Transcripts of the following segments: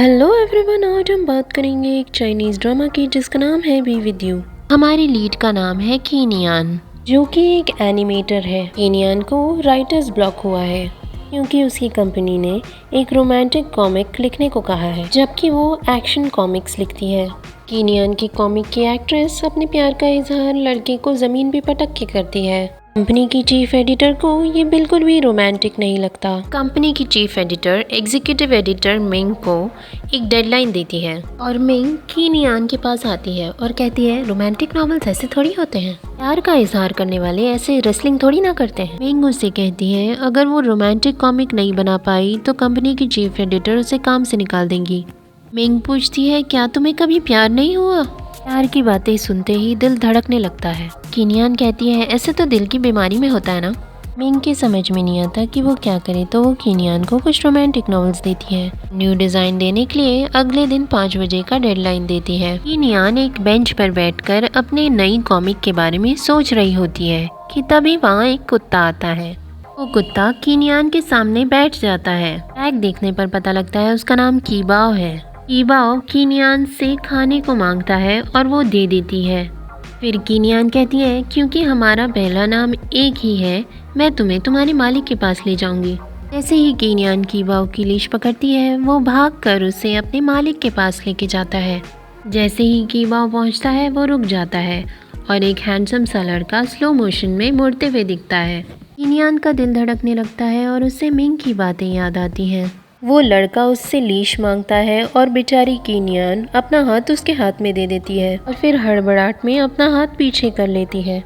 Hello everyone, आज हम बात करेंगे एक चाइनीज़ ड्रामा की जिसका नाम है बी विद यू। हमारी लीड का नाम है कीनियान, जो कि एक एनिमेटर है। कीनियान को राइटर्स ब्लॉक हुआ है क्योंकि उसकी कंपनी ने एक रोमांटिक कॉमिक लिखने को कहा है, जबकि वो एक्शन कॉमिक्स लिखती है। कीनियान की कॉमिक की एक्ट्रेस अपने प्यार का इजहार लड़के को ज़मीन पे पटक के करती है। कंपनी की चीफ एडिटर को ये बिल्कुल भी रोमांटिक नहीं लगता। कंपनी की chief editor executive editor Ming को एक डेडलाइन देती है और मिंग कीनियान के पास आती है और कहती है रोमांटिक नॉवेल्स ऐसे थोड़ी होते हैं, प्यार का इजहार करने वाले ऐसे रेसलिंग थोड़ी ना करते हैं। मिंग उससे कहती है अगर वो रोमांटिक कॉमिक नहीं बना पाई तो कंपनी की चीफ एडिटर उसे काम से निकाल देंगी। मिंग पूछती है क्या तुम्हें कभी प्यार नहीं हुआ? प्यार की बातें सुनते ही दिल धड़कने लगता है। कीनियान कहती है ऐसे तो दिल की बीमारी में होता है ना। मिंग के समझ में नहीं आता कि वो क्या करे, तो वो कीनियान को कुछ रोमांटिक नॉवेल्स देती है। न्यू डिज़ाइन देने के लिए अगले दिन 5 बजे का डेडलाइन देती है। कीनियान एक बेंच पर बैठकर अपने नई कॉमिक के बारे में सोच रही होती है कि तभी वहाँ एक कुत्ता आता है। वो कुत्ता कीनियान के सामने बैठ जाता है। टैग देखने पर पता लगता है उसका नाम कीबाओ है। कीबाओ कीनियान से खाने को मांगता है और वो दे देती है। फिर कीनियान कहती है क्योंकि हमारा पहला नाम एक ही है, मैं तुम्हें तुम्हारे मालिक के पास ले जाऊंगी। जैसे ही कीनियान कीबाओ की लीश पकड़ती है, वो भागकर उसे अपने मालिक के पास लेके जाता है। जैसे ही कीबाओ पहुंचता है, वो रुक जाता है और एक हैंडसम सा लड़का स्लो मोशन में मुड़ते हुए दिखता है। कीनियान का दिल धड़कने लगता है और उसे मिंग की बातें याद आती हैं। वो लड़का उससे लीश मांगता है और बेचारी कीनियान अपना हाथ उसके हाथ में दे देती है और फिर हड़बड़ाहट में अपना हाथ पीछे कर लेती है।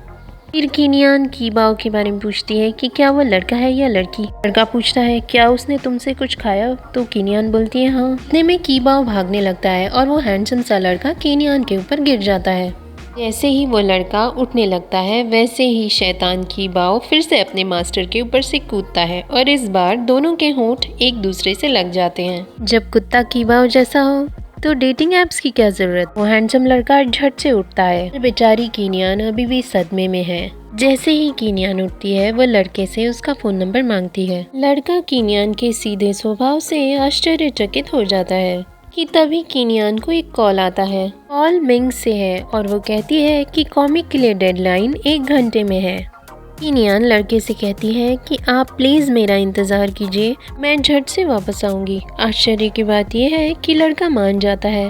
फिर कीनियान कीबाओ के बारे में पूछती है कि क्या वो लड़का है या लड़की। लड़का पूछता है क्या उसने तुमसे कुछ खाया, तो कीनियान बोलती है हाँ। इतने में कीबाओ भागने लगता है और वो हैंडसम सा लड़का कीनियान के ऊपर गिर जाता है। जैसे ही वो लड़का उठने लगता है, वैसे ही शैतान कीबाओ फिर से अपने मास्टर के ऊपर से कूदता है और इस बार दोनों के होंठ एक दूसरे से लग जाते हैं। जब कुत्ता कीबाओ जैसा हो तो डेटिंग एप्स की क्या जरूरत। वो हैंडसम लड़का झट से उठता है। बेचारी कीनियान अभी भी सदमे में है। जैसे ही कीनियान उठती है, वो लड़के से उसका फोन नंबर मांगती है। लड़का कीनियान के सीधे स्वभाव से आश्चर्यचकित हो जाता है कि तभी कीनियान को एक कॉल आता है। कॉल मिंग से है और वो कहती है कि कॉमिक के लिए डेडलाइन 1 घंटे में है। कीनियान लड़के से कहती है कि आप प्लीज़ मेरा इंतज़ार कीजिए, मैं झट से वापस आऊँगी। आश्चर्य की बात यह है कि लड़का मान जाता है।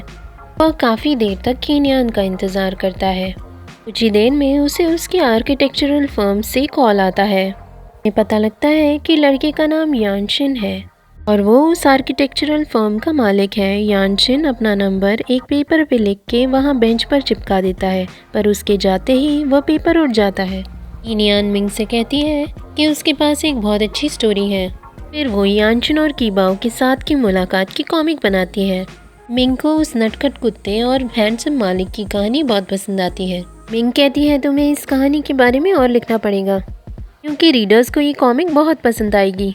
वह काफ़ी देर तक कीनियान का इंतज़ार करता है। कुछ ही देर में उसे उसकी आर्किटेक्चरल फर्म से कॉल आता है। उन्हें पता लगता है कि लड़के का नाम यानशिन है और वो उस आर्किटेक्चरल फर्म का मालिक है। यानशिन अपना नंबर एक पेपर पे लिख के वहाँ बेंच पर चिपका देता है, पर उसके जाते ही वह पेपर उड़ जाता है। कीनियान मिंग से कहती है कि उसके पास एक बहुत अच्छी स्टोरी है। फिर वो यानशिन और कीबाओ के साथ की मुलाकात की कॉमिक बनाती है। मिंग को उस नटखट कुत्ते और हैंडसम मालिक की कहानी बहुत पसंद आती है। मिंग कहती है तुम्हें इस कहानी के बारे में और लिखना पड़ेगा क्योंकि रीडर्स को ये कॉमिक बहुत पसंद आएगी।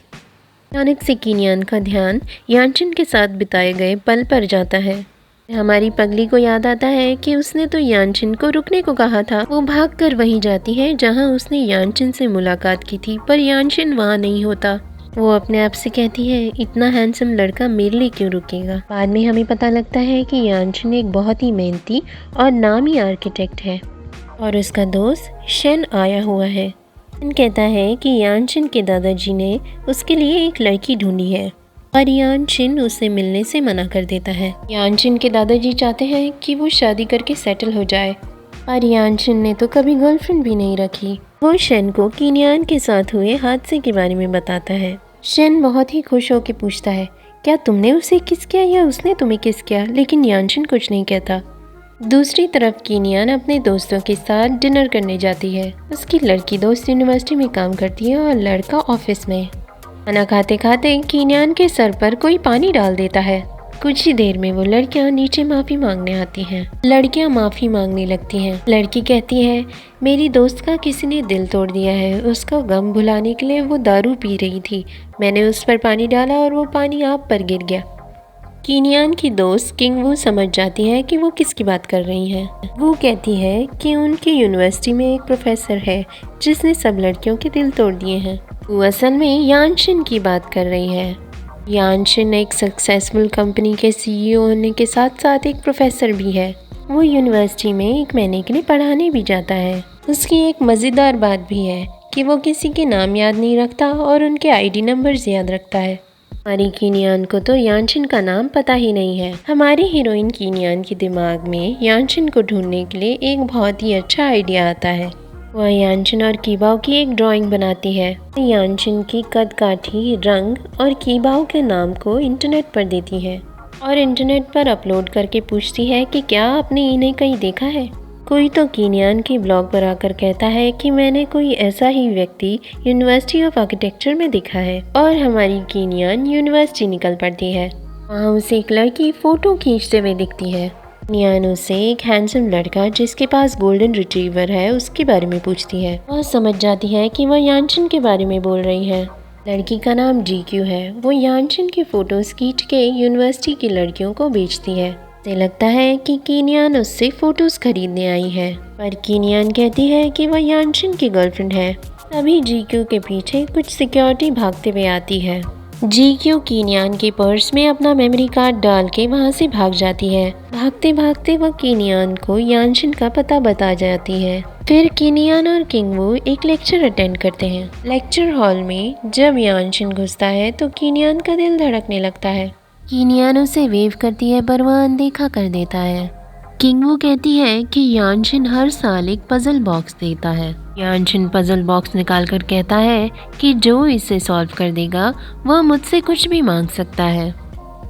अचानक से कीनियान का ध्यान यानशिन के साथ बिताए गए पल पर जाता है। हमारी पगली को याद आता है कि उसने तो यानशिन को रुकने को कहा था। वो भागकर वहीं जाती है जहां उसने यानशिन से मुलाकात की थी, पर यानशिन वहां नहीं होता। वो अपने आप से कहती है इतना हैंडसम लड़का मेरे लिए क्यों रुकेगा। बाद में हमें पता लगता है कि यानशिन एक बहुत ही मेहनती और नामी आर्किटेक्ट है और उसका दोस्त शेन आया हुआ है। कहता है कि यानशिन के दादाजी ने उसके लिए एक लड़की ढूंढी है और यानशिन उसे मिलने से मना कर देता है। यानशिन के दादाजी चाहते हैं कि वो शादी करके सेटल हो जाए, पर यानशिन ने तो कभी गर्लफ्रेंड भी नहीं रखी। वो शेन को कीनियान के साथ हुए हादसे के बारे में बताता है। शेन बहुत ही खुश होकर पूछता है क्या तुमने उसे किस किया या उसने तुम्हें किस किया, लेकिन यानशिन कुछ नहीं कहता। दूसरी तरफ कीनियान अपने दोस्तों के साथ डिनर करने जाती है। उसकी लड़की दोस्त यूनिवर्सिटी में काम करती है और लड़का ऑफिस में। खाना खाते खाते कीनियान के सर पर कोई पानी डाल देता है। कुछ ही देर में वो लड़कियां नीचे माफ़ी मांगने आती हैं। लड़कियां माफ़ी मांगने लगती हैं। लड़की कहती है मेरी दोस्त का किसी ने दिल तोड़ दिया है, उसका गम भुलाने के लिए वो दारू पी रही थी, मैंने उस पर पानी डाला और वो पानी आप पर गिर गया। कीनियान की दोस्त किंग वो समझ जाती है कि वो किसकी बात कर रही है। वो कहती है कि उनकी यूनिवर्सिटी में एक प्रोफेसर है जिसने सब लड़कियों के दिल तोड़ दिए हैं। वो असल में यानशिन की बात कर रही है। यानशिन एक सक्सेसफुल कंपनी के सीईओ होने के साथ साथ एक प्रोफेसर भी है। वो यूनिवर्सिटी में 1 महीने के लिए पढ़ाने भी जाता है। उसकी एक मज़ेदार बात भी है कि वो किसी के नाम याद नहीं रखता और उनके आईडी नंबर्स याद रखता है। हमारी कीनियान को तो यानशिन का नाम पता ही नहीं है। हमारी हीरोइन कीनियान के दिमाग में यानशिन को ढूंढने के लिए एक बहुत ही अच्छा आइडिया आता है। वह यानशिन और कीबाओ की एक ड्राइंग बनाती है। यानशिन की कदकाठी, रंग और कीबाओ के नाम को इंटरनेट पर देती है और इंटरनेट पर अपलोड करके पूछती है कि क्या आपने इन्हें कहीं देखा है। कोई तो कीनियान के ब्लॉग पर आकर कहता है कि मैंने कोई ऐसा ही व्यक्ति यूनिवर्सिटी ऑफ आर्किटेक्चर में देखा है, और हमारी कीनियान यूनिवर्सिटी निकल पड़ती है। वहाँ उसे एक लड़की फ़ोटो खींचते हुए दिखती है। कीनियान उसे एक हैंडसम लड़का जिसके पास गोल्डन रिट्रीवर है उसके बारे में पूछती है। वह समझ जाती है कि वह यानशिन के बारे में बोल रही है। लड़की का नाम जीक्यू है। वो यानशिन की फ़ोटोज़ खींच के यूनिवर्सिटी की लड़कियों को बेचती है। उसे लगता है कि कीनियान उससे फ़ोटोज़ खरीदने आई है, पर कीनियान कहती है कि वह यानशिन की गर्लफ्रेंड है। तभी जीक्यू के पीछे कुछ सिक्योरिटी भागते हुए आती है। जीक्यू कीनियान के पर्स में अपना मेमोरी कार्ड डाल के वहाँ से भाग जाती है। भागते भागते वह कीनियान को यानशिन का पता बता जाती है। फिर कीनियान और किंगवू एक लेक्चर अटेंड करते हैं। लेक्चर हॉल में जब यानशिन घुसता है तो कीनियान का दिल धड़कने लगता है। कीनियान उसे वेव करती है पर वह अनदेखा कर देता है। किंगवू कहती है कि यानशिन हर साल एक पजल बॉक्स देता है। यानशिन पजल बॉक्स निकाल कर कहता है कि जो इसे सॉल्व कर देगा वह मुझसे कुछ भी मांग सकता है।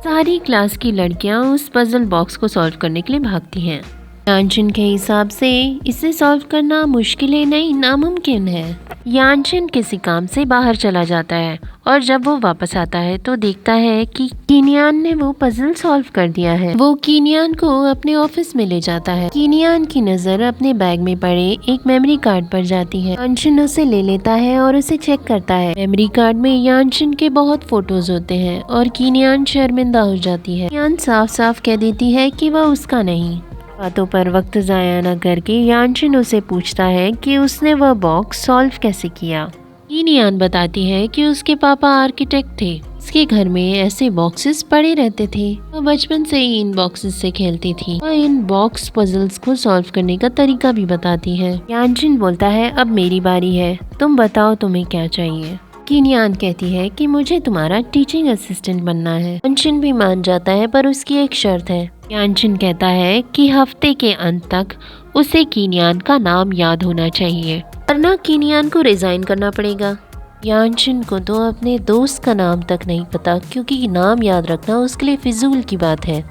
सारी क्लास की लड़कियां उस पजल बॉक्स को सॉल्व करने के लिए भागती हैं। यानशिन के हिसाब से इसे सॉल्व करना मुश्किल नहीं, नामुमकिन है। यानशिन किसी काम से बाहर चला जाता है और जब वो वापस आता है तो देखता है कि कीनियान ने वो पजल सॉल्व कर दिया है। वो कीनियान को अपने ऑफिस में ले जाता है। कीनियान की नज़र अपने बैग में पड़े एक मेमोरी कार्ड पर जाती है। यानशिन उसे ले लेता है और उसे चेक करता है। मेमोरी कार्ड में यानशिन के बहुत फोटोज होते हैं और कीनियान शर्मिंदा हो जाती है। यान साफ साफ कह देती है कि वह उसका नहीं। बातों पर वक्त ज़ाया न करके यानशिन उसे पूछता है कि उसने वह बॉक्स सॉल्व कैसे किया। कीनियान बताती है कि उसके पापा आर्किटेक्ट थे। उसके घर में ऐसे बॉक्सेस पड़े रहते थे। वह बचपन से ही इन बॉक्सेस से खेलती थी। वह इन बॉक्स पजल्स को सॉल्व करने का तरीका भी बताती है। यानशिन बोलता है अब मेरी बारी है, तुम बताओ तुम्हें क्या चाहिए। कीनियान कहती है कि मुझे तुम्हारा टीचिंग असिस्टेंट बनना है। यानशिन भी मान जाता है पर उसकी एक शर्त है। यानशिन कहता है कि हफ्ते के अंत तक उसे कीनियान का नाम याद होना चाहिए, वरना कीनियान को रिजाइन करना पड़ेगा। यानशिन को तो अपने दोस्त का नाम तक नहीं पता, क्योंकि नाम याद रखना उसके लिए फिजूल की बात है।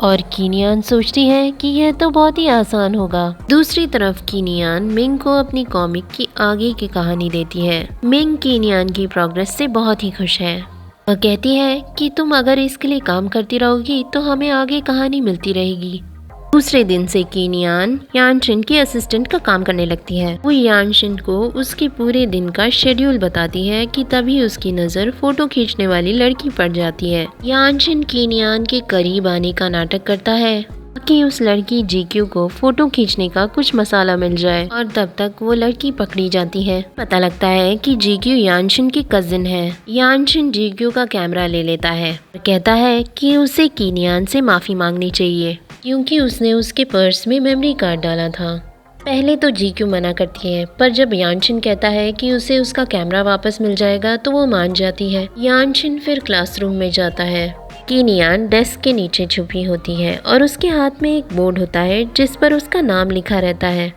और कीनियान सोचती है कि यह तो बहुत ही आसान होगा। दूसरी तरफ कीनियान मिंग को अपनी कॉमिक की आगे की कहानी देती है। मिंग कीनियान की प्रोग्रेस से बहुत ही खुश है। वह कहती है कि तुम अगर इसके लिए काम करती रहोगी तो हमें आगे कहानी मिलती रहेगी। दूसरे दिन से कीनियान यानशिन की असिस्टेंट का काम करने लगती है। वो यानशिन को उसके पूरे दिन का शेड्यूल बताती है कि तभी उसकी नज़र फोटो खींचने वाली लड़की पड़ जाती है। यानशिन कीनियान के करीब आने का नाटक करता है ताकि उस लड़की जीक्यू को फोटो खींचने का कुछ मसाला मिल जाए, और तब तक वो लड़की पकड़ी जाती है। पता लगता है कि जीक्यू यानशिन की कजिन है। यानशिन जीक्यू का कैमरा ले लेता है और कहता है कि उसे कीनियान से माफ़ी मांगनी चाहिए क्योंकि उसने उसके पर्स में मेमोरी कार्ड डाला था। पहले तो जीक्यू मना करती है, पर जब यानशिन कहता है कि उसे उसका कैमरा वापस मिल जाएगा तो वो मान जाती है। यानशिन फिर क्लासरूम में जाता है। कीनियान डेस्क के नीचे छुपी होती है और उसके हाथ में एक बोर्ड होता है जिस पर उसका नाम लिखा रहता है।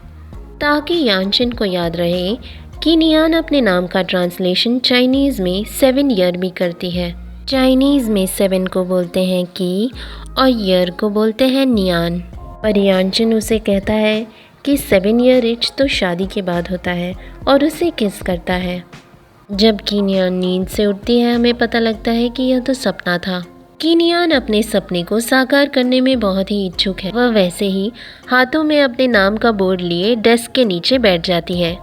ताकि यानशिन को याद रहे, कीनियान अपने नाम का ट्रांसलेशन चाइनीज़ में 7 ईयर भी करती है। चाइनीज़ में 7 को बोलते हैं की और ईयर को बोलते हैं नियान। पर यानशिन उसे कहता है कि 7 ईयर इच तो शादी के बाद होता है और उसे किस करता है। जब कीनियान नींद से उठती है हमें पता लगता है कि यह तो सपना था। कीनियान अपने सपने को साकार करने में बहुत ही इच्छुक है। वह वैसे ही हाथों में अपने नाम का बोर्ड लिए डेस्क के नीचे बैठ जाती है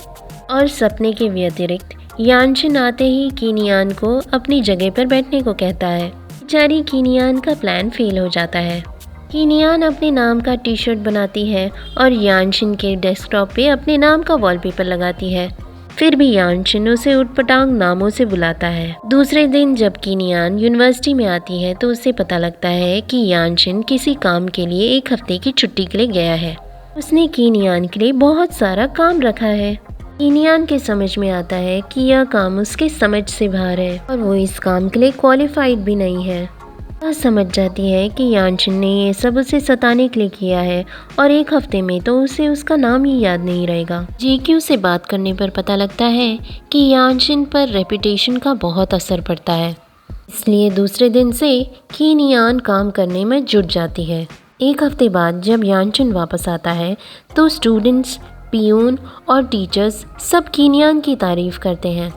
और सपने के व्यतिरिक्त यानशिन आते ही कीनियान को अपनी जगह पर बैठने को कहता है। बेचारी कीनियान का प्लान फेल हो जाता है। कीनियान अपने नाम का टी-शर्ट बनाती है और यानशिन के डेस्कटॉप पे अपने नाम का वॉलपेपर लगाती है। फिर भी यानशिन उसे उटपटांग नामों से बुलाता है। दूसरे दिन जब कीनियान यूनिवर्सिटी में आती है तो उसे पता लगता है कि यानशिन किसी काम के लिए 1 हफ्ते की छुट्टी के लिए गया है। उसने कीनियान के लिए बहुत सारा काम रखा है। कीनियान के समझ में आता है कि यह काम उसके समझ से बाहर है और वो इस काम के लिए क्वालिफाइड भी नहीं है। वह समझ जाती है कि यानशिन ने ये सब उसे सताने के लिए किया है और 1 हफ्ते में तो उसे उसका नाम ही याद नहीं रहेगा। जेक्यू से बात करने पर पता लगता है कि यानशिन पर रेपुटेशन का बहुत असर पड़ता है, इसलिए दूसरे दिन से कीनियान काम करने में जुट जाती है। 1 हफ्ते बाद जब यानशिन वापस आता है तो स्टूडेंट्स, पियून और टीचर्स सब कीनियान की तारीफ करते हैं।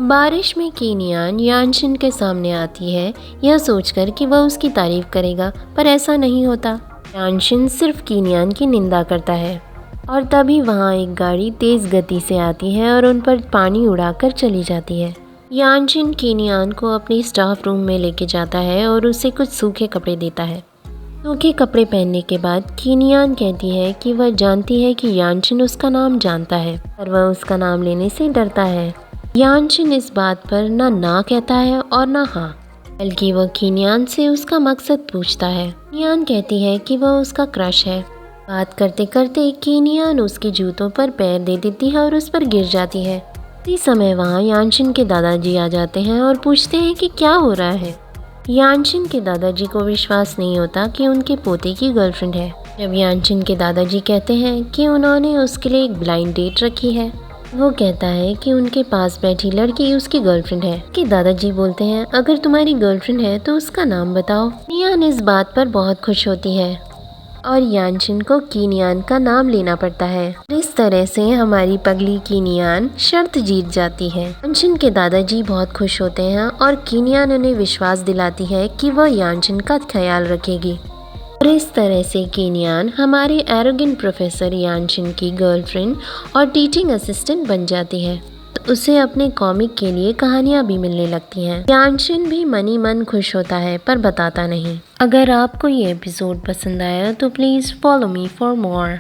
बारिश में कीनियान यानशिन के सामने आती है, यह सोचकर कि वह उसकी तारीफ करेगा, पर ऐसा नहीं होता। यानशिन सिर्फ कीनियान की निंदा करता है और तभी वहाँ एक गाड़ी तेज़ गति से आती है और उन पर पानी उड़ाकर चली जाती है। यानशिन कीनियान को अपने स्टाफ रूम में लेके जाता है और उसे कुछ सूखे कपड़े देता है। सूखे कपड़े पहनने के बाद कीनियान कहती है कि वह जानती है कि यानशिन उसका नाम जानता है, पर वह उसका नाम लेने से डरता है। यानशिन इस बात पर ना कहता है और ना हाँ, बल्कि वह कीनियान से उसका मकसद पूछता है। कीनियान कहती है कि वह उसका क्रश है। बात करते करते कीनियान उसके जूतों पर पैर दे देती है और उस पर गिर जाती है। इसी समय वहाँ यानशिन के दादाजी आ जाते हैं और पूछते हैं कि क्या हो रहा है। यानशिन के दादाजी को विश्वास नहीं होता कि उनके पोते की गर्लफ्रेंड है। जब यानशिन के दादाजी कहते हैं कि उन्होंने उसके लिए एक ब्लाइंड डेट रखी है, वो कहता है कि उनके पास बैठी लड़की उसकी गर्लफ्रेंड है। कि दादाजी बोलते हैं अगर तुम्हारी गर्लफ्रेंड है तो उसका नाम बताओ। कीनियान इस बात पर बहुत खुश होती है और यानशिन को कीनियान का नाम लेना पड़ता है। इस तरह से हमारी पगली कीनियान शर्त जीत जाती है। यानशिन के दादाजी बहुत खुश होते हैं और कीनियान उन्हें विश्वास दिलाती है कि वह यानशिन का ख्याल रखेगी। और इस तरह से कीनियान हमारे एरोगेंट प्रोफेसर यानशिन की गर्लफ्रेंड और टीचिंग असिस्टेंट बन जाती है। तो उसे अपने कॉमिक के लिए कहानियाँ भी मिलने लगती हैं। यानशिन भी मनी मन खुश होता है पर बताता नहीं। अगर आपको ये एपिसोड पसंद आया तो please follow me for more.